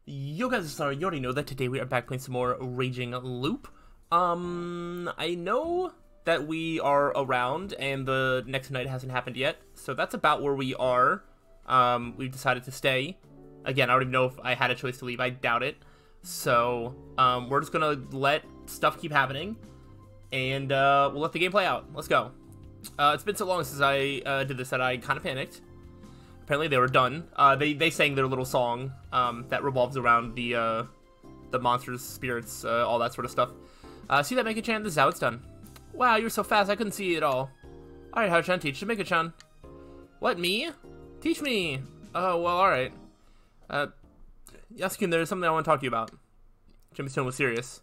Yo guys, sorry, you already know that today we are back playing some more Raging Loop. I know that we are around and the next night hasn't happened yet, so that's about where we are. We've decided to stay. Again, I don't even know if I had a choice to leave, I doubt it. So, we're just gonna let stuff keep happening, and we'll let the game play out. Let's go. It's been so long since I did this that I kind of panicked. Apparently they were done. They sang their little song that revolves around the monsters, spirits, all that sort of stuff. See that Mecha-chan? This is how it's done. Wow, you're so fast, I couldn't see it at all. Alright, Hao-chan, teach the Mecha-chan. What, me? Teach me! Oh, well, alright. Yasukun, there's something I want to talk to you about. Jimmy's tone was serious.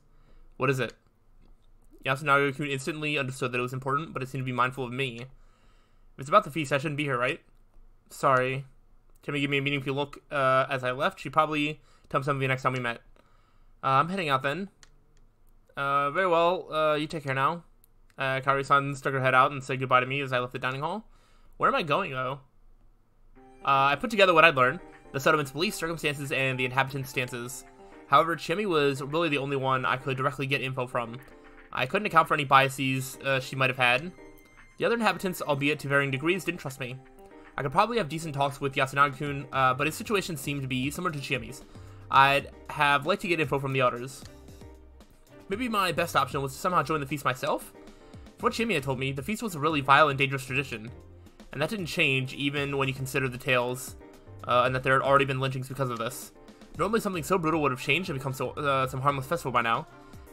What is it? Yasunaga-kun instantly understood that it was important, but it seemed to be mindful of me. If it's about the feast, I shouldn't be here, right? Sorry. Timmy gave me a meaningful look as I left. She'd probably tell me something the next time we met. I'm heading out then. Very well. You take care now. Kaori-san stuck her head out and said goodbye to me as I left the dining hall. Where am I going, though? I put together what I'd learned. The settlement's beliefs, circumstances, and the inhabitants' stances. However, Chimmy was really the only one I could directly get info from. I couldn't account for any biases she might have had. The other inhabitants, albeit to varying degrees, didn't trust me. I could probably have decent talks with Yasunaga-kun, but his situation seemed to be similar to Chimi's. I'd have liked to get info from the others. Maybe my best option was to somehow join the feast myself? For what Chimi had told me, the feast was a really vile and dangerous tradition. And that didn't change even when you consider the tales, and that there had already been lynchings because of this. Normally something so brutal would have changed and become some harmless festival by now.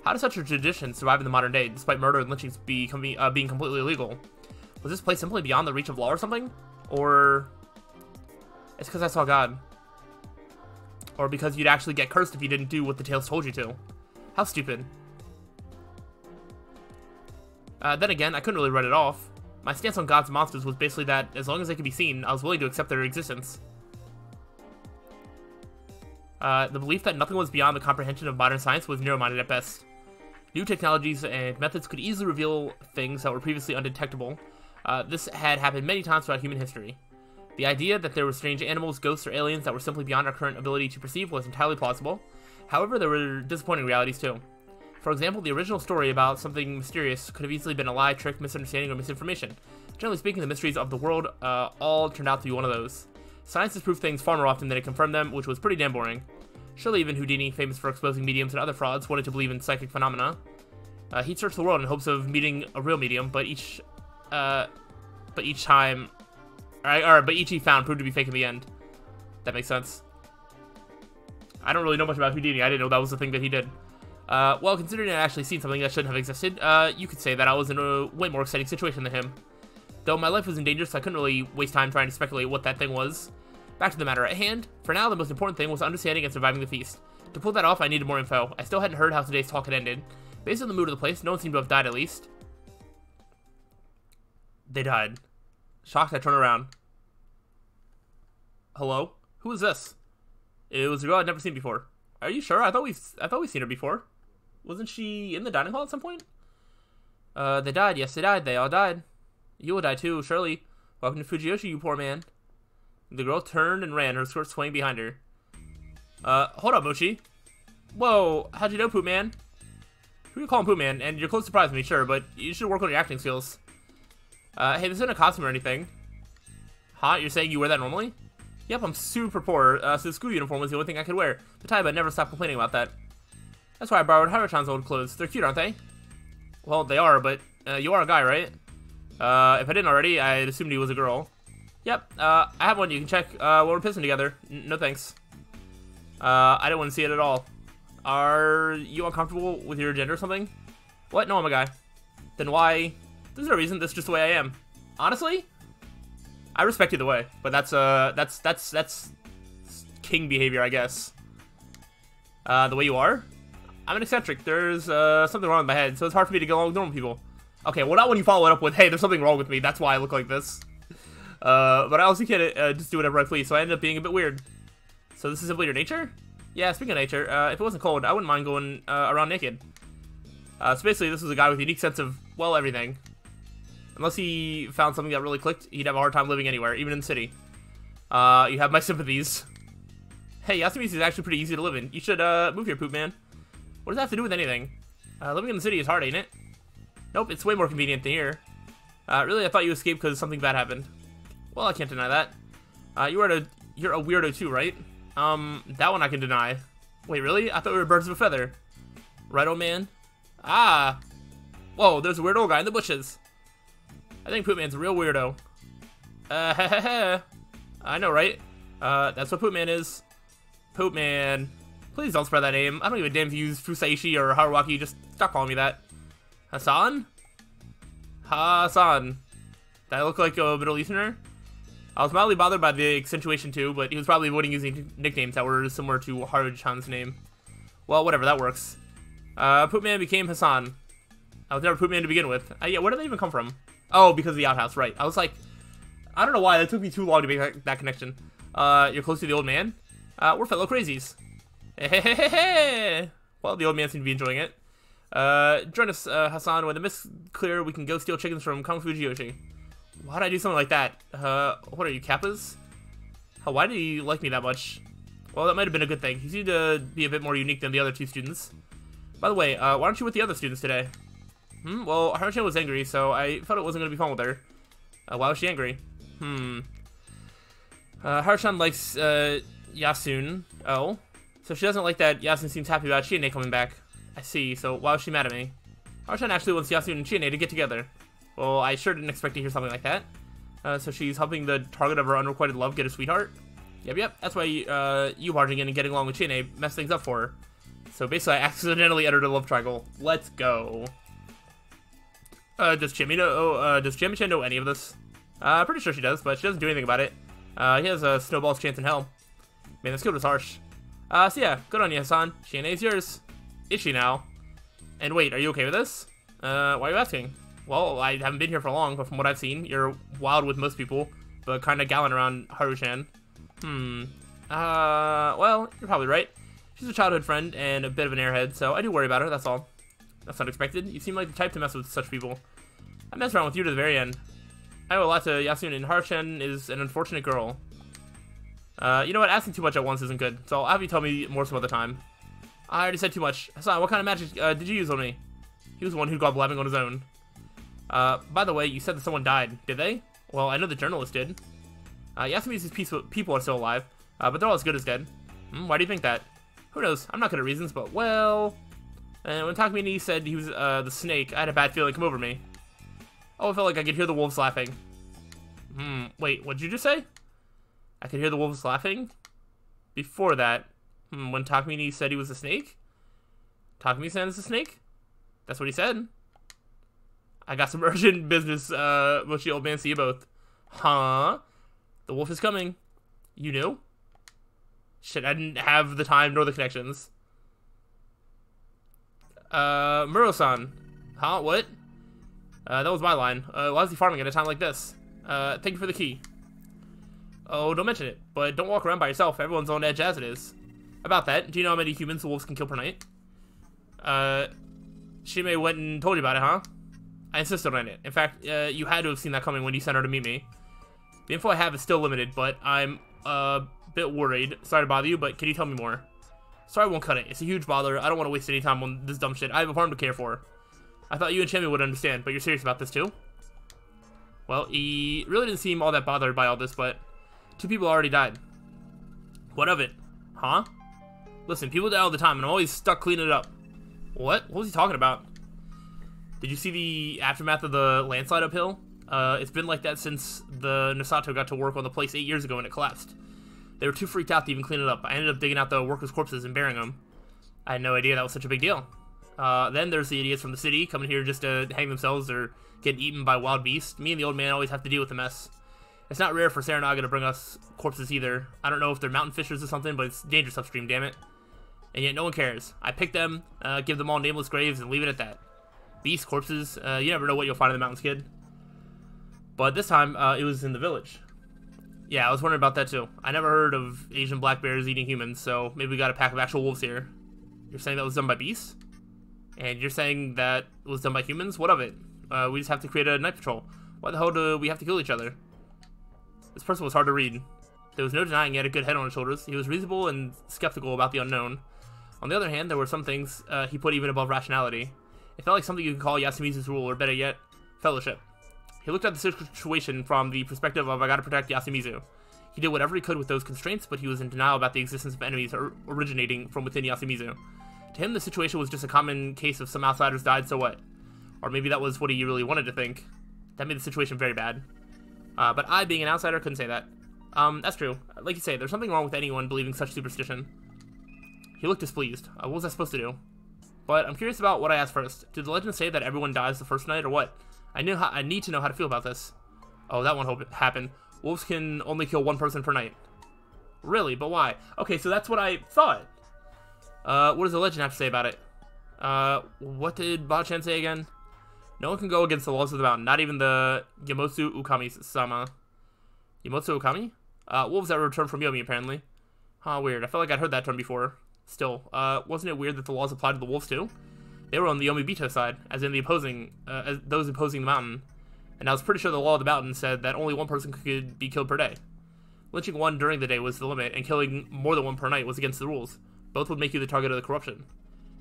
How does such a tradition survive in the modern day, despite murder and lynchings being completely illegal? Was this place simply beyond the reach of law or something? Or it's because I saw God. Or because you'd actually get cursed if you didn't do what the tales told you to. How stupid. Then again, I couldn't really write it off. My stance on God's monsters was basically that, as long as they could be seen, I was willing to accept their existence. The belief that nothing was beyond the comprehension of modern science was narrow-minded at best. New technologies and methods could easily reveal things that were previously undetectable. This had happened many times throughout human history. The idea that there were strange animals, ghosts, or aliens that were simply beyond our current ability to perceive was entirely plausible. However, there were disappointing realities too. For example, the original story about something mysterious could have easily been a lie, trick, misunderstanding, or misinformation. Generally speaking, the mysteries of the world all turned out to be one of those. Science has proved things far more often than it confirmed them, which was pretty damn boring. Surely even Houdini, famous for exposing mediums and other frauds, wanted to believe in psychic phenomena. He'd searched the world in hopes of meeting a real medium, but each he found proved to be fake in the end. That makes sense. I don't really know much about Houdini. I didn't know that was the thing that he did. Well, considering I'd actually seen something that shouldn't have existed, you could say that I was in a way more exciting situation than him. Though my life was in danger, so I couldn't really waste time trying to speculate what that thing was. Back to the matter at hand. For now, the most important thing was understanding and surviving the feast. To pull that off, I needed more info. I still hadn't heard how today's talk had ended. Based on the mood of the place, no one seemed to have died at least. They died. Shocked, I turned around. Hello? Who is this? It was a girl I'd never seen before. Are you sure? I thought we've seen her before. Wasn't she in the dining hall at some point? They died. Yes, they died. They all died. You will die too, surely. Welcome to Fujiyoshi, you poor man. The girl turned and ran, her skirt swaying behind her. Hold up, Mochi. Whoa, how'd you know, Poop Man? Who you calling Poop Man? And your clothes surprised me, sure, but you should work on your acting skills. Hey, this isn't a costume or anything. Huh? You're saying you wear that normally? Yep, I'm super poor, so the school uniform was the only thing I could wear. But Taiba never stopped complaining about that. That's why I borrowed Haru-chan's old clothes. They're cute, aren't they? Well, they are, but you are a guy, right? If I didn't already, I'd assumed he was a girl. Yep, I have one you can check while we're pissing together. No thanks. I didn't want to see it at all. Are you uncomfortable with your gender or something? What? No, I'm a guy. Then why? There's no reason, that's just the way I am. Honestly? I respect either way, but that's king behavior, I guess. The way you are? I'm an eccentric. There's something wrong with my head, so it's hard for me to get along with normal people. Okay, well not when you follow it up with, hey, there's something wrong with me, that's why I look like this. But I also can't just do whatever I please, so I ended up being a bit weird. So this is simply your nature? Yeah, speaking of nature, if it wasn't cold, I wouldn't mind going around naked. So basically, this was a guy with a unique sense of, well, everything. Unless he found something that really clicked, he'd have a hard time living anywhere, even in the city. You have my sympathies. Hey, Yasumi's is actually pretty easy to live in. You should, move here, Poop Man. What does that have to do with anything? Living in the city is hard, ain't it? Nope, it's way more convenient than here. Really, I thought you escaped because something bad happened. Well, I can't deny that. You're a weirdo too, right? That one I can deny. Wait, really? I thought we were birds of a feather. Right, old man? Ah! Whoa, there's a weird old guy in the bushes. I think Poop Man's a real weirdo. I know, right? That's what Poop Man is. Poop Man. Please don't spread that name. I don't give a damn if you use Fusaishi or Haruwaki. Just stop calling me that. Hassan? Hassan. Did I look like a Middle Easterner? I was mildly bothered by the accentuation too, but he was probably avoiding using nicknames that were similar to Haruchan's name. Well, whatever, that works. Poop Man became Hassan. I was never Poop Man to begin with. Yeah, where did they even come from? Oh, because of the outhouse, right. I was like, I don't know why, that took me too long to make that connection. You're close to the old man? We're fellow crazies. Hey. Well, the old man seemed to be enjoying it. Join us, Hassan. When the mist's clear, we can go steal chickens from Kung Fu Yoshi. Why'd I do something like that? What are you, Kappas? Why did he like me that much? Well, that might have been a good thing. He seemed to be a bit more unique than the other two students. By the way, why aren't you with the other students today? Well, Haruchan was angry, so I thought it wasn't going to be fun with her. Why was she angry? Haruchan likes, Yasun. Oh. So she doesn't like that Yasun seems happy about Chiene coming back. I see, so why was she mad at me? Haruchan actually wants Yasun and Chiene to get together. Well, I sure didn't expect to hear something like that. So she's helping the target of her unrequited love get a sweetheart? Yep, that's why you barging in and getting along with Chiene messed things up for her. So basically, I accidentally entered a love triangle. Let's go. Does Chimmy-chan know any of this? Pretty sure she does, but she doesn't do anything about it. He has a snowball's chance in hell. Man, this kid was harsh. So yeah, good on you, Hassan. Chiene is yours. Is she now? And wait, are you okay with this? Why are you asking? Well, I haven't been here for long, but from what I've seen, you're wild with most people, but kind of gallant around Haruchan. Well, you're probably right. She's a childhood friend and a bit of an airhead, so I do worry about her, that's all. That's unexpected. You seem like the type to mess with such people. I messed around with you to the very end. I owe a lot to Yasun, and Haruchan is an unfortunate girl. You know what? Asking too much at once isn't good, so I'll have you tell me more some other time. I already said too much. Hassan, what kind of magic did you use on me? He was the one who got blabbing on his own. By the way, you said that someone died. Did they? Well, I know the journalist did. Yasumi's people are still alive, but they're all as good as dead. Why do you think that? Who knows? I'm not good at reasons, but well... And when Takamine said he was the snake, I had a bad feeling come over me. Oh, I felt like I could hear the wolves laughing. Wait, what did you just say? I could hear the wolves laughing? Before that, when Takamine said he was a snake? Takamine-san is a snake? That's what he said. I got some urgent business, Mochi old man, see you both. Huh? The wolf is coming. You knew? Shit, I didn't have the time nor the connections. Muro-san. Huh? What? That was my line. Why is he farming at a time like this? Thank you for the key. Oh, don't mention it. But don't walk around by yourself. Everyone's on edge as it is. About that, do you know how many humans the wolves can kill per night? Shime went and told you about it, huh? I insisted on it. In fact, you had to have seen that coming when you sent her to meet me. The info I have is still limited, but I'm a bit worried. Sorry to bother you, but can you tell me more? Sorry, I won't cut it. It's a huge bother. I don't want to waste any time on this dumb shit. I have a farm to care for. I thought you and Shime would understand, but you're serious about this too? Well, he really didn't seem all that bothered by all this, but 2 people already died. What of it? Huh? Listen, people die all the time, and I'm always stuck cleaning it up. What? What was he talking about? Did you see the aftermath of the landslide uphill? It's been like that since the Nosato got to work on the place 8 years ago and it collapsed. They were too freaked out to even clean it up. I ended up digging out the workers' corpses and burying them. I had no idea that was such a big deal. Then there's the idiots from the city coming here just to hang themselves or get eaten by wild beasts. Me and the old man always have to deal with the mess. It's not rare for Saranaga to bring us corpses either. I don't know if they're mountain fishers or something, but it's dangerous upstream, damn it. And yet no one cares. I pick them, give them all nameless graves, and leave it at that. Beasts, corpses, you never know what you'll find in the mountains, kid. But this time, it was in the village. Yeah, I was wondering about that too. I never heard of Asian black bears eating humans, so maybe we got a pack of actual wolves here. You're saying that was done by beasts? And you're saying that was done by humans? What of it? We just have to create a night patrol. Why the hell do we have to kill each other? This person was hard to read. There was no denying he had a good head on his shoulders. He was reasonable and skeptical about the unknown. On the other hand, there were some things he put even above rationality. It felt like something you could call Yasumizu's rule, or better yet, fellowship. He looked at the situation from the perspective of, I gotta protect Yasumizu. He did whatever he could with those constraints, but he was in denial about the existence of enemies originating from within Yasumizu. To him, the situation was just a common case of some outsiders died, so what? Or maybe that was what he really wanted to think. That made the situation very bad. But I, being an outsider, couldn't say that. That's true. Like you say, there's something wrong with anyone believing such superstition. He looked displeased. What was I supposed to do? But I'm curious about what I asked first. Did the legend say that everyone dies the first night, or what? I need to know how to feel about this. Oh, that won't happen. Wolves can only kill one person per night. Really? But why? Okay, so that's what I thought. What does the legend have to say about it? What did Ba-chan say again? No one can go against the laws of the mountain, not even the Yamotsu Ukami-sama. Yamotsu Ukami? Wolves that return from Yomi, apparently. Huh, weird. I felt like I'd heard that term before. Still, wasn't it weird that the laws applied to the wolves too? They were on the Yomibito side, as in the as those opposing the mountain. And I was pretty sure the law of the mountain said that only one person could be killed per day. Lynching one during the day was the limit, and killing more than one per night was against the rules. Both would make you the target of the corruption.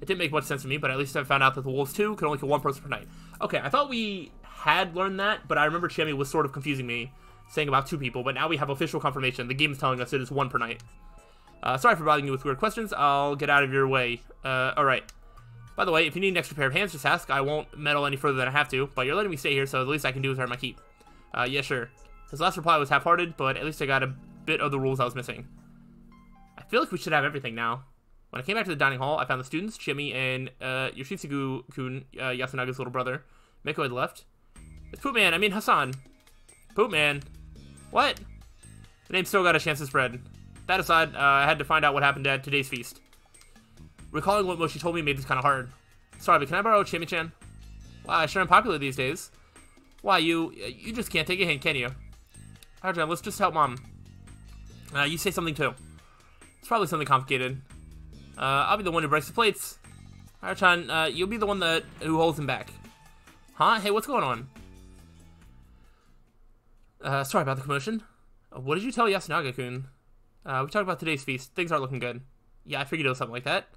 It didn't make much sense to me, but at least I found out that the wolves too could only kill one person per night. Okay, I thought we had learned that, but I remember Chami was sort of confusing me, saying about 2 people, but now we have official confirmation. The game is telling us it is 1 per night. Sorry for bothering you with weird questions. I'll get out of your way. Alright. By the way, if you need an extra pair of hands, just ask. I won't meddle any further than I have to, but you're letting me stay here, so the least I can do is earn my keep. Yeah, sure. His last reply was half-hearted, but at least I got a bit of the rules I was missing. I feel like we should have everything now. When I came back to the dining hall, I found the students, Chimi, and Yoshitsugu-kun, Yasunaga's little brother. Miko had left. It's Poop Man, I mean Hassan. Poop Man. What? The name still got a chance to spread. That aside, I had to find out what happened at today's feast. Recalling what Moshi told me made this kind of hard. Sorry, but can I borrow Chimi-chan? Wow, I sure am popular these days. Why, you just can't take a hint, can you? Alright, let's just help Mom. You say something too. It's probably something complicated. I'll be the one who breaks the plates. Alright, you'll be the one who holds him back. Huh? Hey, what's going on? Sorry about the commotion. What did you tell Yasunaga-kun? We talked about today's feast. Things aren't looking good. Yeah, I figured it was something like that.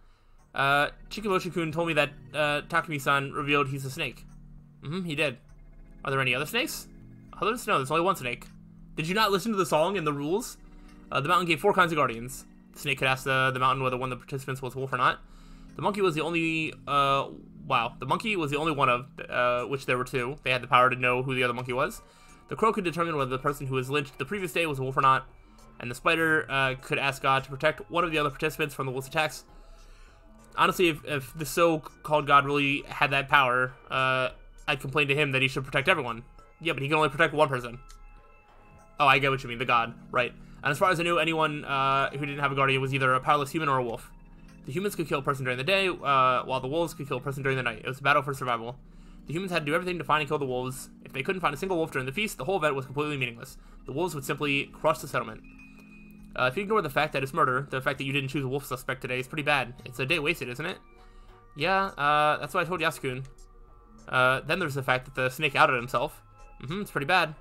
Chikamoshi-kun told me that, Takumi-san revealed he's a snake. He did. Are there any other snakes? No, there's only one snake. Did you not listen to the song and the rules? The mountain gave 4 kinds of guardians. The snake could ask the mountain whether one of the participants was a wolf or not. The monkey was the only, the monkey was the only one of, which there were 2. They had the power to know who the other monkey was. The crow could determine whether the person who was lynched the previous day was a wolf or not. And the spider, could ask God to protect one of the other participants from the wolf's attacks. Honestly, if the so-called God really had that power, I'd complain to him that he should protect everyone. Yeah, but he can only protect one person. Oh, I get what you mean, the God, right. And as far as I knew, anyone who didn't have a guardian was either a powerless human or a wolf. The humans could kill a person during the day, while the wolves could kill a person during the night. It was a battle for survival. The humans had to do everything to find and kill the wolves. If they couldn't find a single wolf during the feast, the whole event was completely meaningless. The wolves would simply crush the settlement. If you ignore the fact that it's murder, the fact that you didn't choose a wolf suspect today is pretty bad. It's a day wasted, isn't it? Yeah, that's what I told Yasukun. Then there's the fact that the snake outed himself. It's pretty bad.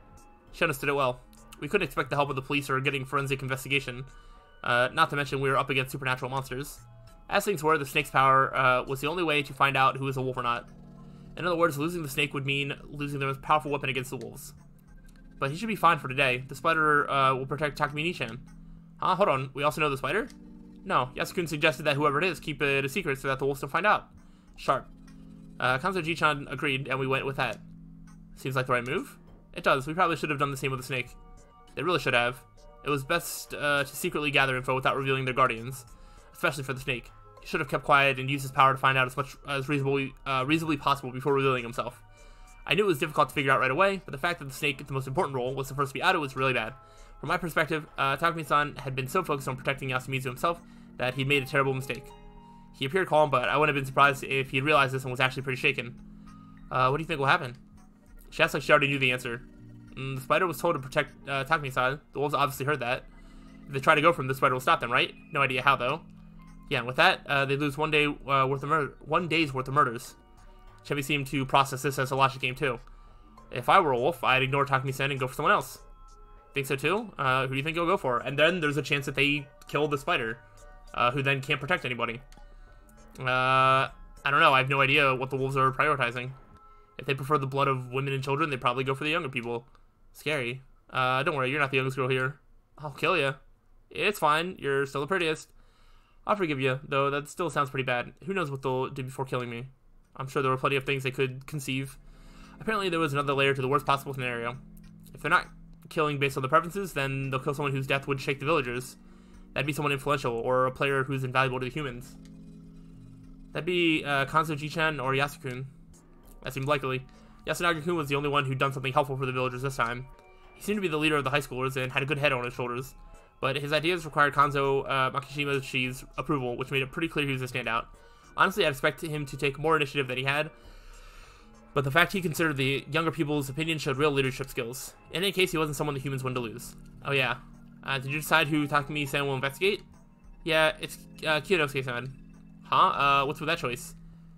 She understood it well. We couldn't expect the help of the police or getting forensic investigation. Not to mention we were up against supernatural monsters. As things were, the snake's power was the only way to find out who was a wolf or not. In other words, losing the snake would mean losing the most powerful weapon against the wolves. But he should be fine for today. The spider will protect Takumi-chan. Huh? Hold on. We also know the spider? No. Yasukun suggested that whoever it is keep it a secret so that the wolves don't find out. Sharp. Kanzo-ji-chan agreed, and we went with that. Seems like the right move? It does. We probably should have done the same with the snake. They really should have. It was best to secretly gather info without revealing their guardians. Especially for the snake. He should have kept quiet and used his power to find out as much as reasonably possible before revealing himself. I knew it was difficult to figure out right away, but the fact that the snake, the most important role, was the first to be outed was really bad. From my perspective, Takumi-san had been so focused on protecting Yasumizu himself that he'd made a terrible mistake. He appeared calm, but I wouldn't have been surprised if he'd realized this and was actually pretty shaken. What do you think will happen? She asked like she already knew the answer. The spider was told to protect Takumi-san. The wolves obviously heard that. If they try to go for him, the spider will stop them, right? No idea how, though. Yeah, and with that, they lose one day's worth of murders. Chevy seemed to process this as a logic game, too. If I were a wolf, I'd ignore Takumi-san and go for someone else. Think so too? Who do you think you'll go for? And then there's a chance that they kill the spider, who then can't protect anybody. I don't know. I have no idea what the wolves are prioritizing. If they prefer the blood of women and children, they probably go for the younger people. Scary. Don't worry, you're not the youngest girl here. I'll kill you. It's fine. You're still the prettiest. I'll forgive you, though that still sounds pretty bad. Who knows what they'll do before killing me? I'm sure there were plenty of things they could conceive. Apparently there was another layer to the worst possible scenario. If they're not killing based on their preferences, then they'll kill someone whose death would shake the villagers. That'd be someone influential, or a player who's invaluable to the humans. That'd be Kanzo Ji-chan or Yasukun. That seemed likely. Yasunaga-kun was the only one who'd done something helpful for the villagers this time. He seemed to be the leader of the high schoolers and had a good head on his shoulders. But his ideas required Kanzo Makishima's approval, which made it pretty clear he was a standout. Honestly, I'd expect him to take more initiative than he had, but the fact he considered the younger people's opinion showed real leadership skills. In any case, he wasn't someone the humans wanted to lose. Oh yeah. Did you decide who Takumi-san will investigate? Yeah, it's Kyonosuke-san. Huh? What's with that choice?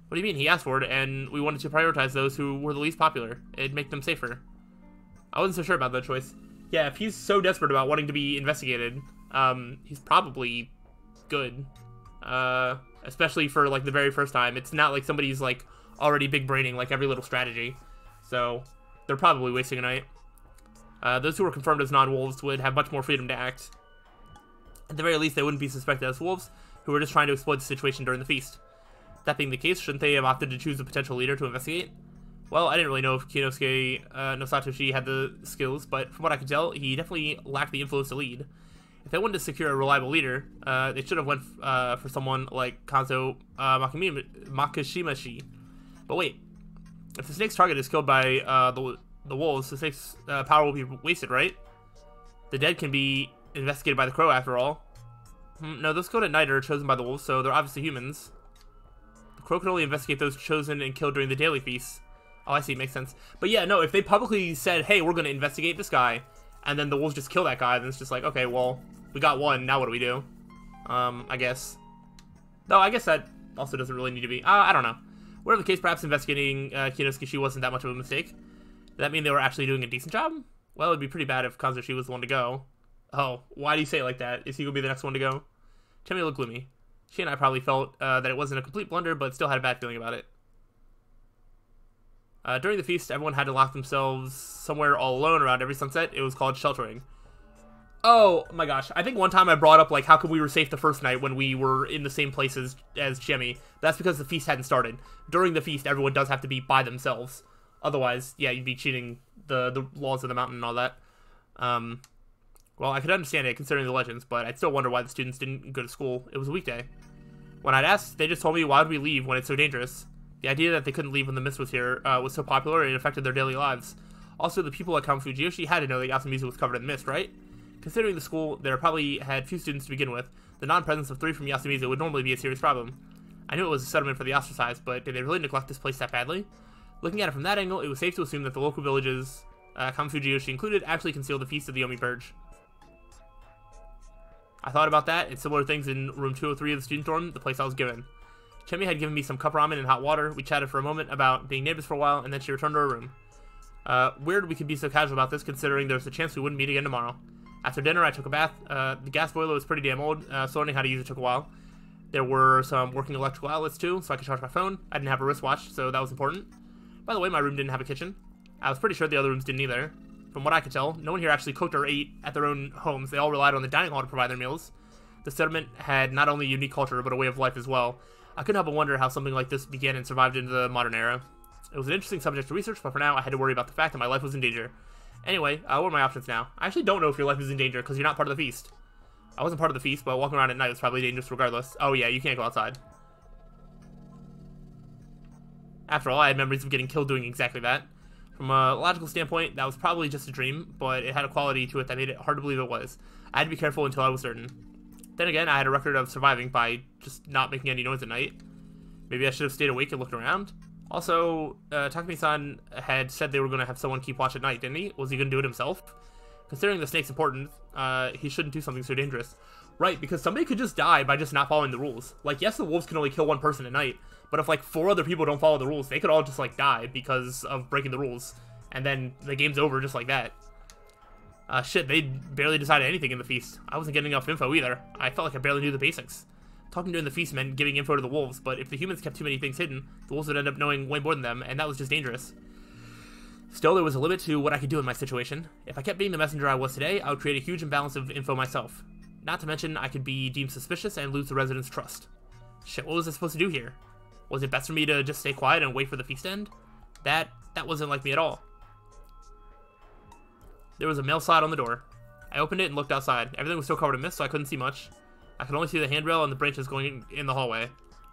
What do you mean? He asked for it, and we wanted to prioritize those who were the least popular. It'd make them safer. I wasn't so sure about that choice. Yeah, if he's so desperate about wanting to be investigated, he's probably good. Especially for, like, the very first time. It's not like somebody's, like, already big-braining, like, every little strategy. So, they're probably wasting a night. Those who were confirmed as non-wolves would have much more freedom to act. At the very least, they wouldn't be suspected as wolves, who were just trying to exploit the situation during the feast. That being the case, shouldn't they have opted to choose a potential leader to investigate? Well, I didn't really know if Kinosuke no Satoshi had the skills, but from what I could tell, he definitely lacked the influence to lead. If they wanted to secure a reliable leader, they should have went for someone like Kanzo Makishimashi. But wait, if the snake's target is killed by the wolves, the snake's power will be wasted, right? The dead can be investigated by the crow, after all. No, those killed at night are chosen by the wolves, so they're obviously humans. The crow can only investigate those chosen and killed during the daily feasts. Oh, I see, makes sense. But yeah, no, if they publicly said, hey, we're going to investigate this guy, and then the wolves just kill that guy, then it's just like, okay, well, we got one, now what do we do? I guess. No, I guess that also doesn't really need to be. I don't know. Whatever the case, perhaps investigating Kinosuke wasn't that much of a mistake. Did that mean they were actually doing a decent job? Well, it'd be pretty bad if Kanzo was the one to go. Oh, why do you say it like that? Is he going to be the next one to go? Chemi looked gloomy. She and I probably felt that it wasn't a complete blunder, but still had a bad feeling about it. During the feast, everyone had to lock themselves somewhere all alone around every sunset. It was called sheltering. Oh my gosh, I think one time I brought up, like, how come we were safe the first night when we were in the same place as Chemi. That's because the feast hadn't started. During the feast, everyone does have to be by themselves. Otherwise, yeah, you'd be cheating the laws of the mountain and all that. Well, I could understand it considering the legends, but I'd still wonder why the students didn't go to school. It was a weekday. When I'd asked, they just told me, why would we leave when it's so dangerous? The idea that they couldn't leave when the mist was here was so popular, it affected their daily lives. Also, the people at Kamufujiyoshi had to know that Yasumizu was covered in mist, right? Considering the school, there probably had few students to begin with. The non-presence of 3 from Yasumizu would normally be a serious problem. I knew it was a settlement for the ostracized, but did they really neglect this place that badly? Looking at it from that angle, it was safe to assume that the local villages, Kamufujiyoshi included, actually concealed the Feast of the Yomi Purge. I thought about that and similar things in room 203 of the student dorm, the place I was given. Chemi had given me some cup ramen and hot water. We chatted for a moment about being neighbors for a while, and then she returned to her room. Weird we could be so casual about this, considering there's a chance we wouldn't meet again tomorrow. After dinner, I took a bath. The gas boiler was pretty damn old, so learning how to use it took a while. There were some working electrical outlets, too, so I could charge my phone. I didn't have a wristwatch, so that was important. By the way, my room didn't have a kitchen. I was pretty sure the other rooms didn't either. From what I could tell, no one here actually cooked or ate at their own homes. They all relied on the dining hall to provide their meals. The settlement had not only a unique culture, but a way of life as well. I couldn't help but wonder how something like this began and survived into the modern era. It was an interesting subject to research, but for now, I had to worry about the fact that my life was in danger. Anyway, what are my options now? I actually don't know if your life is in danger, because you're not part of the feast. I wasn't part of the feast, but walking around at night was probably dangerous regardless. Oh yeah, you can't go outside. After all, I had memories of getting killed doing exactly that. From a logical standpoint, that was probably just a dream, but it had a quality to it that made it hard to believe it was. I had to be careful until I was certain. Then again, I had a record of surviving by just not making any noise at night. Maybe I should have stayed awake and looked around. Also, Takumi-san had said they were going to have someone keep watch at night, didn't he? Was he going to do it himself? Considering the snake's importance, he shouldn't do something so dangerous. Right, because somebody could just die by just not following the rules. Like, yes, the wolves can only kill one person at night, but if, like, 4 other people don't follow the rules, they could all just, like, die because of breaking the rules. And then the game's over just like that. Shit, they barely decided anything in the feast. I wasn't getting enough info either. I felt like I barely knew the basics. Talking during the feast meant giving info to the wolves, but if the humans kept too many things hidden, the wolves would end up knowing way more than them, and that was just dangerous. Still, there was a limit to what I could do in my situation. If I kept being the messenger I was today, I would create a huge imbalance of info myself. Not to mention, I could be deemed suspicious and lose the residents' trust. Shit, what was I supposed to do here? Was it best for me to just stay quiet and wait for the feast to end? That wasn't like me at all. There was a mail slot on the door. I opened it and looked outside. Everything was still covered in mist, so I couldn't see much. I could only see the handrail and the branches going in the hallway.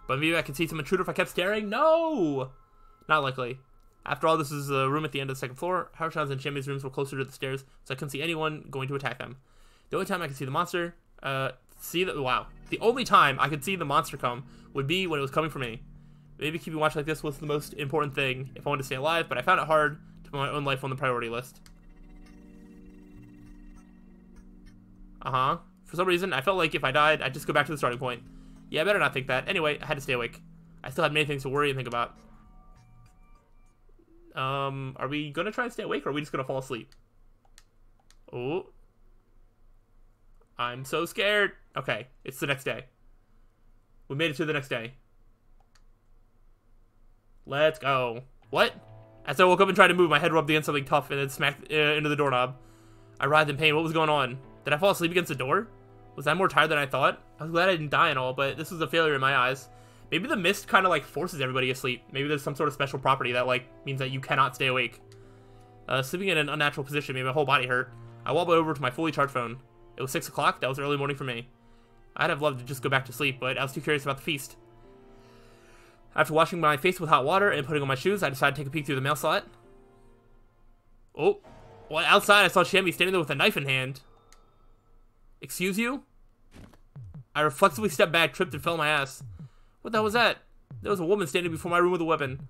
But maybe I could see some intruder if I kept staring? No! Not likely. After all, this is a room at the end of the second floor. Haruchan's and Chami's rooms were closer to the stairs, so I couldn't see anyone going to attack them. The only time I could see the monster, wow. The only time I could see the monster come would be when it was coming for me. Maybe keeping watch like this was the most important thing if I wanted to stay alive, but I found it hard to put my own life on the priority list. For some reason, I felt like if I died, I'd just go back to the starting point. Yeah, I better not think that. Anyway, I had to stay awake. I still had many things to worry and think about. Are we gonna try and stay awake, or are we just gonna fall asleep? Oh. I'm so scared. Okay, it's the next day. We made it to the next day. Let's go. What? As I woke up and tried to move, my head rubbed against something tough and then smacked into the doorknob. I writhed in pain. What was going on? Did I fall asleep against the door? Was I more tired than I thought? I was glad I didn't die and all, but this was a failure in my eyes. Maybe the mist kind of like forces everybody asleep. Maybe there's some sort of special property that like means that you cannot stay awake. Sleeping in an unnatural position made my whole body hurt. I wobbled over to my fully charged phone. It was 6 o'clock. That was early morning for me. I'd have loved to just go back to sleep, but I was too curious about the feast. After washing my face with hot water and putting on my shoes, I decided to take a peek through the mail slot. Oh, well, outside I saw Chami standing there with a knife in hand. Excuse you? I reflexively stepped back, tripped, and fell on my ass. What the hell was that? There was a woman standing before my room with a weapon.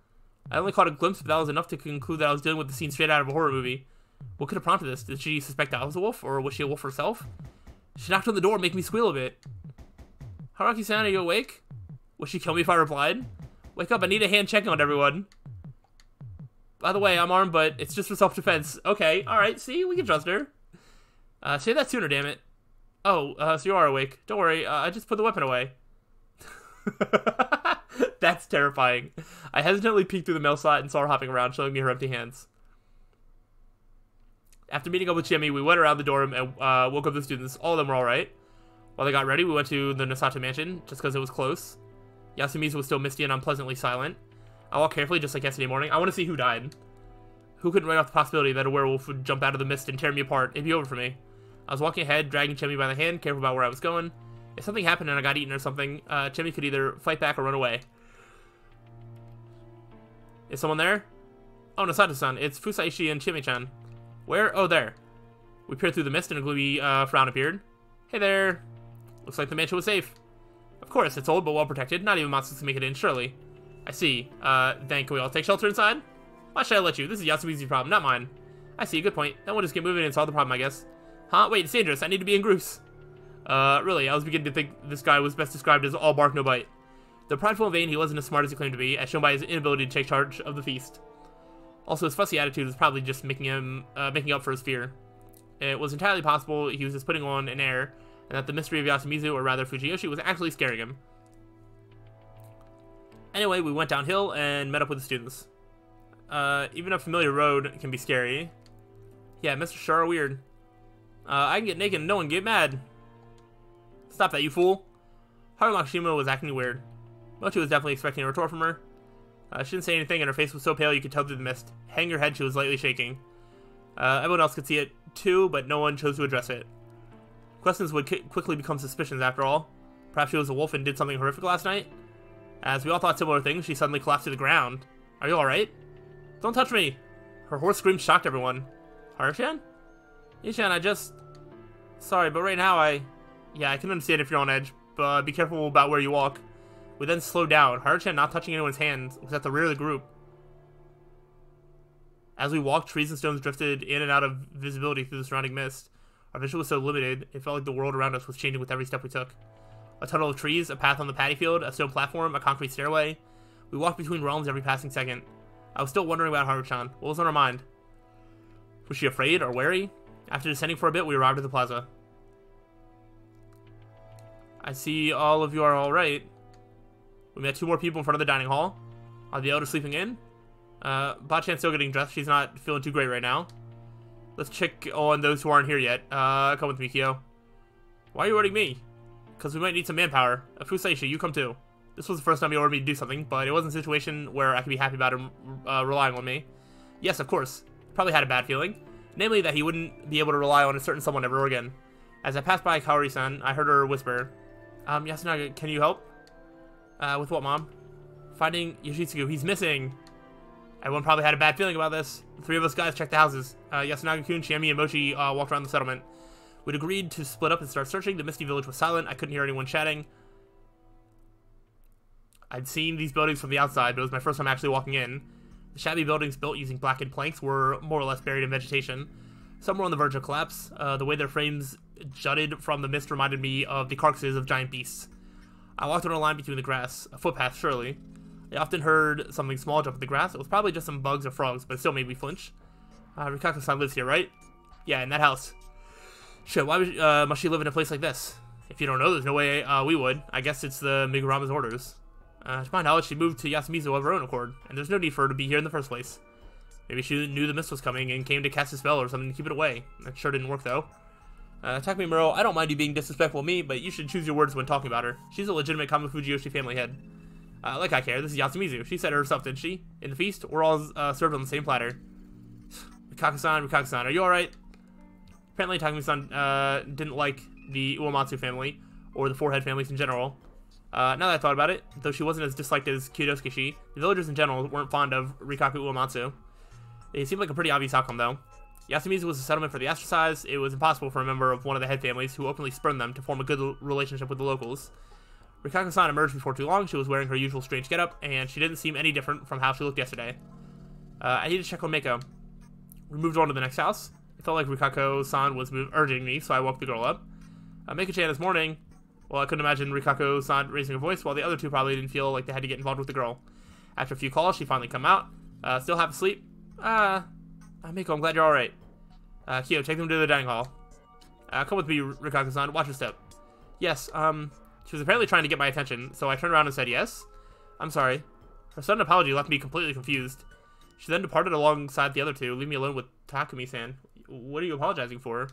I only caught a glimpse, but that was enough to conclude that I was dealing with the scene straight out of a horror movie. What could have prompted this? Did she suspect I was a wolf, or was she a wolf herself? She knocked on the door, making me squeal a bit. Haruki-san, are you awake? Would she kill me if I replied? Wake up, I need a hand checking on everyone. By the way, I'm armed, but it's just for self-defense. Okay, alright, see, we can trust her. Say that sooner, damn it. Oh, so you are awake. Don't worry, I just put the weapon away. That's terrifying. I hesitantly peeked through the mail slot and saw her hopping around, showing me her empty hands. After meeting up with Chami, we went around the dorm and woke up the students. All of them were alright. While they got ready, we went to the Nosato mansion, just because it was close. Yasumizu was still misty and unpleasantly silent. I walked carefully, just like yesterday morning. I want to see who died. Who couldn't write off the possibility that a werewolf would jump out of the mist and tear me apart? It'd be over for me. I was walking ahead, dragging Chami by the hand, careful about where I was going. If something happened and I got eaten or something, Chami could either fight back or run away. Is someone there? Oh, Nosato-san, it's Fusaishi and Chimi-chan. Where? Oh, there. We peered through the mist and a gloomy frown appeared. Hey there. Looks like the mansion was safe. Of course, it's old but well protected. Not even monsters can make it in, surely. I see. Then can we all take shelter inside? Why should I let you? This is Yasumizu's problem, not mine. I see, good point. Then we'll just get moving and solve the problem, I guess. Huh? Wait, it's dangerous. I need to be in groups. Really, I was beginning to think this guy was best described as all bark, no bite. Though prideful and vain, he wasn't as smart as he claimed to be, as shown by his inability to take charge of the feast. Also, his fussy attitude was probably just making up for his fear. It was entirely possible he was just putting on an air, and that the mystery of Yasumizu, or rather Fujiyoshi, was actually scaring him. Anyway, we went downhill and met up with the students. Even a familiar road can be scary. Yeah, Mr. Shar are weird. I can get naked and no one get mad. Stop that, you fool. Haru Makishima was acting weird. Mochi was definitely expecting a retort from her. She didn't say anything, and her face was so pale you could tell through the mist. Hang your head, she was lightly shaking. Everyone else could see it too, but no one chose to address it. Questions would quickly become suspicions after all. Perhaps she was a wolf and did something horrific last night? As we all thought similar things, she suddenly collapsed to the ground. Are you alright? Don't touch me! Her hoarse scream shocked everyone. Haru-chan? Ishan, Sorry, but right now Yeah, I can understand if you're on edge, but be careful about where you walk. We then slowed down, Haru-chan not touching anyone's hands, was at the rear of the group. As we walked, trees and stones drifted in and out of visibility through the surrounding mist. Our vision was so limited, it felt like the world around us was changing with every step we took. A tunnel of trees, a path on the paddy field, a stone platform, a concrete stairway. We walked between realms every passing second. I was still wondering about Haru-chan. What was on her mind? Was she afraid or wary? After descending for a bit, we arrived at the plaza. I see all of you are alright. We met 2 more people in front of the dining hall. Are the elders sleeping in? Bachan's still getting dressed. She's not feeling too great right now. Let's check on those who aren't here yet. Come with me, Kyo. Why are you ordering me? Because we might need some manpower. Fusaishi, you come too. This was the first time he ordered me to do something, but it wasn't a situation where I could be happy about him relying on me. Yes, of course. Probably had a bad feeling. Namely, that he wouldn't be able to rely on a certain someone ever again. As I passed by Kaori-san, I heard her whisper, Yasunaga, can you help? With what, Mom? Finding Yoshitsugu. He's missing. Everyone probably had a bad feeling about this. The 3 of us guys checked the houses. Yasunaga-kun, Chiemi, and Mochi walked around the settlement. We'd agreed to split up and start searching. The Misty Village was silent. I couldn't hear anyone chatting. I'd seen these buildings from the outside, but it was my first time actually walking in. The shabby buildings built using blackened planks were more or less buried in vegetation. Some were on the verge of collapse. The way their frames jutted from the mist reminded me of the carcasses of giant beasts. I walked on a line between the grass, a footpath surely. I often heard something small jump in the grass. It was probably just some bugs or frogs, but it still made me flinch. Rikako-san lives here, right? Yeah, in that house. Shit, why must she live in a place like this? If you don't know, there's no way we would. I guess it's the Migurama's orders. To my knowledge, she moved to Yasumizu of her own accord, and there's no need for her to be here in the first place. Maybe she knew the mist was coming and came to cast a spell or something to keep it away. That sure didn't work, though. Takumi Muro, I don't mind you being disrespectful to me, but you should choose your words when talking about her. She's a legitimate Kama Fujiyoshi family head. Like I care, this is Yasumizu. She said it herself, didn't she? In the feast, we're all served on the same platter. Rikako-san, are you alright? Apparently Takumi-san didn't like the Uematsu family, or the four-head families in general. Now that I thought about it, though she wasn't as disliked as Kyodosuke, the villagers in general weren't fond of Rikaku Uematsu. It seemed like a pretty obvious outcome, though. Yasumizu was a settlement for the ostracized. It was impossible for a member of one of the head families who openly spurned them to form a good relationship with the locals. Rikako-san emerged before too long. She was wearing her usual strange getup, and she didn't seem any different from how she looked yesterday. I needed to check on Meiko. We moved on to the next house. It felt like Rikako-san was urging me, so I woke the girl up. Meiko-chan this morning. Well, I couldn't imagine Rikako-san raising her voice, while the other 2 probably didn't feel like they had to get involved with the girl. After a few calls, she finally come out. Still half asleep? Meiko, I'm glad you're alright. Kyo, take them to the dining hall. Come with me, Rikako-san. Watch your step. Yes, she was apparently trying to get my attention, so I turned around and said yes. I'm sorry. Her sudden apology left me completely confused. She then departed alongside the other 2, leaving me alone with Takumi-san. What are you apologizing for?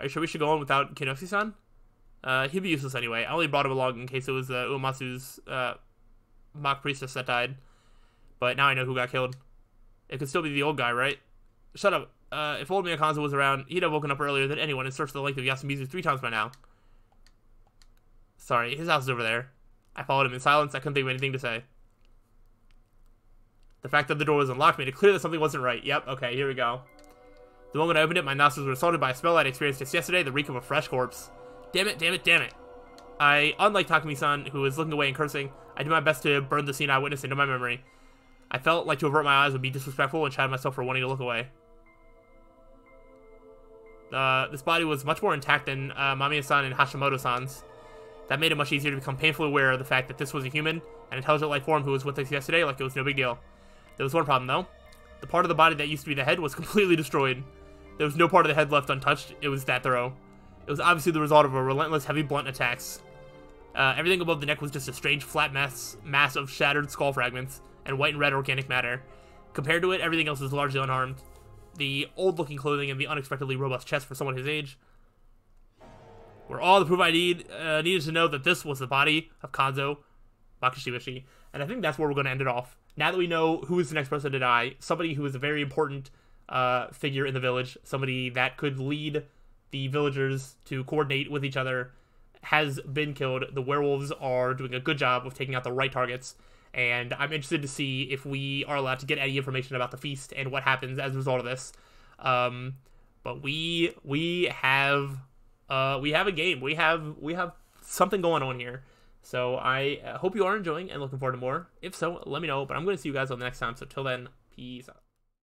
Are you sure we should go on without Kinoshi-san? He'd be useless anyway. I only brought him along in case it was Uematsu's mock priestess that died. But now I know who got killed. It could still be the old guy, right? Shut up. If old Miyakanza was around, he'd have woken up earlier than anyone and searched the length of Yasumizu 3 times by now. Sorry, his house is over there. I followed him in silence. I couldn't think of anything to say. The fact that the door was unlocked made it clear that something wasn't right. Yep, okay, here we go. The moment I opened it, my nostrils were assaulted by a smell I'd experienced just yesterday, the reek of a fresh corpse. Damn it, damn it, damn it. Unlike Takumi-san, who was looking away and cursing, I did my best to burn the scene I witnessed into my memory. I felt like to avert my eyes would be disrespectful and chided myself for wanting to look away. This body was much more intact than Mamiya-san and Hashimoto-san's. That made it much easier to become painfully aware of the fact that this was a human, an intelligent life form who was with us yesterday like it was no big deal. There was one problem, though. The part of the body that used to be the head was completely destroyed. There was no part of the head left untouched. It was that thorough. It was obviously the result of a relentless, heavy, blunt attacks. Everything above the neck was just a strange, flat mass of shattered skull fragments and white and red organic matter. Compared to it, everything else was largely unharmed. The old-looking clothing and the unexpectedly robust chest for someone his age were all the proof I needed to know that this was the body of Kanzo Makishibashi. And I think that's where we're going to end it off. Now that we know who is the next person to die, somebody who is a very important figure in the village, somebody that could lead the villagers to coordinate with each other, has been killed. The werewolves are doing a good job of taking out the right targets, and I'm interested to see if we are allowed to get any information about the feast and what happens as a result of this. But we have a game. We have something going on here. So I hope you are enjoying and looking forward to more. If so, let me know. But I'm going to see you guys on the next time. So till then, peace out.